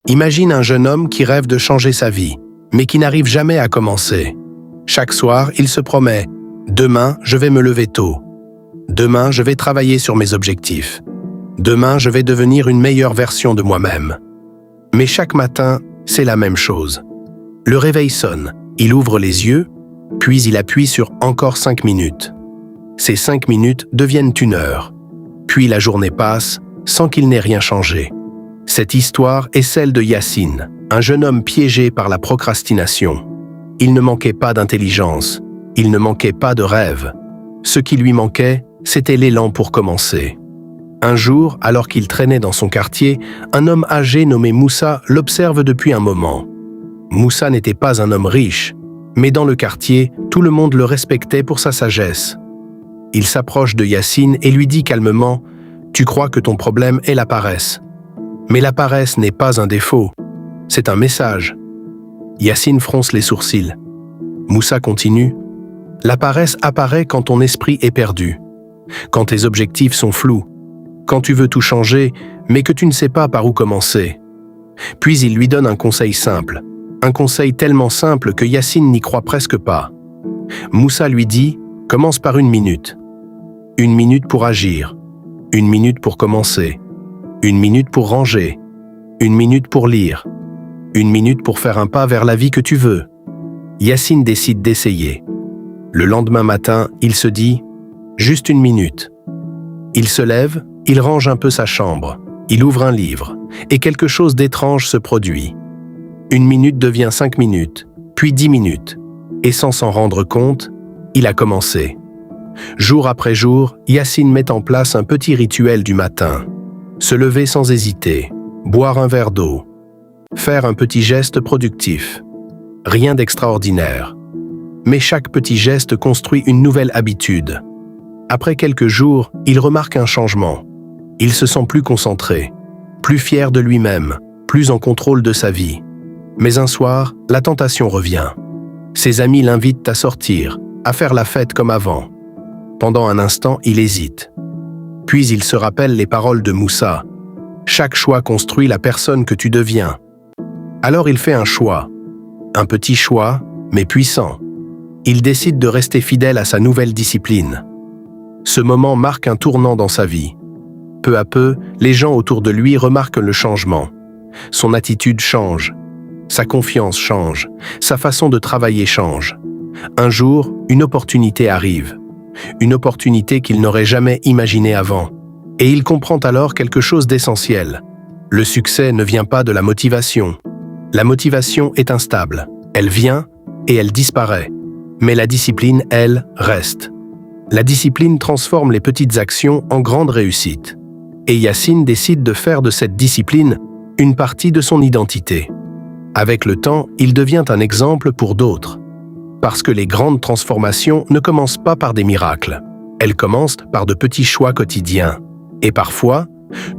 Imagine un jeune homme qui rêve de changer sa vie, mais qui n'arrive jamais à commencer. Chaque soir, il se promet « Demain, je vais me lever tôt. Demain, je vais travailler sur mes objectifs. Demain, je vais devenir une meilleure version de moi-même. » Mais chaque matin, c'est la même chose. Le réveil sonne, il ouvre les yeux, puis il appuie sur « Encore 5 minutes ». Ces 5 minutes deviennent 1 heure. Puis la journée passe, sans qu'il n'ait rien changé. Cette histoire est celle de Yacine, un jeune homme piégé par la procrastination. Il ne manquait pas d'intelligence, il ne manquait pas de rêve. Ce qui lui manquait, c'était l'élan pour commencer. Un jour, alors qu'il traînait dans son quartier, un homme âgé nommé Moussa l'observe depuis un moment. Moussa n'était pas un homme riche, mais dans le quartier, tout le monde le respectait pour sa sagesse. Il s'approche de Yacine et lui dit calmement « Tu crois que ton problème est la paresse. Mais la paresse n'est pas un défaut, c'est un message. » Yacine fronce les sourcils. Moussa continue « La paresse apparaît quand ton esprit est perdu, quand tes objectifs sont flous, quand tu veux tout changer, mais que tu ne sais pas par où commencer. » Puis il lui donne un conseil simple, un conseil tellement simple que Yacine n'y croit presque pas. Moussa lui dit « Commence par 1 minute. 1 minute pour agir, 1 minute pour commencer, 1 minute pour ranger, 1 minute pour lire, 1 minute pour faire un pas vers la vie que tu veux. » Yacine décide d'essayer. Le lendemain matin, il se dit « Juste 1 minute. » Il se lève, il range un peu sa chambre, il ouvre un livre, et quelque chose d'étrange se produit. 1 minute devient 5 minutes, puis 10 minutes, et sans s'en rendre compte, il a commencé. Jour après jour, Yacine met en place un petit rituel du matin. Se lever sans hésiter, boire un verre d'eau, faire un petit geste productif. Rien d'extraordinaire. Mais chaque petit geste construit une nouvelle habitude. Après quelques jours, il remarque un changement. Il se sent plus concentré, plus fier de lui-même, plus en contrôle de sa vie. Mais un soir, la tentation revient. Ses amis l'invitent à sortir, à faire la fête comme avant. Pendant un instant, il hésite. Puis il se rappelle les paroles de Moussa. « Chaque choix construit la personne que tu deviens. » Alors il fait un choix. Un petit choix, mais puissant. Il décide de rester fidèle à sa nouvelle discipline. Ce moment marque un tournant dans sa vie. Peu à peu, les gens autour de lui remarquent le changement. Son attitude change. Sa confiance change. Sa façon de travailler change. Un jour, une opportunité arrive. Une opportunité qu'il n'aurait jamais imaginée avant. Et il comprend alors quelque chose d'essentiel. Le succès ne vient pas de la motivation. La motivation est instable. Elle vient et elle disparaît. Mais la discipline, elle, reste. La discipline transforme les petites actions en grandes réussites. Et Yacine décide de faire de cette discipline une partie de son identité. Avec le temps, il devient un exemple pour d'autres. Parce que les grandes transformations ne commencent pas par des miracles. Elles commencent par de petits choix quotidiens. Et parfois,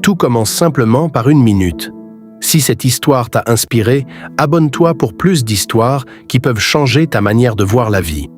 tout commence simplement par 1 minute. Si cette histoire t'a inspiré, abonne-toi pour plus d'histoires qui peuvent changer ta manière de voir la vie.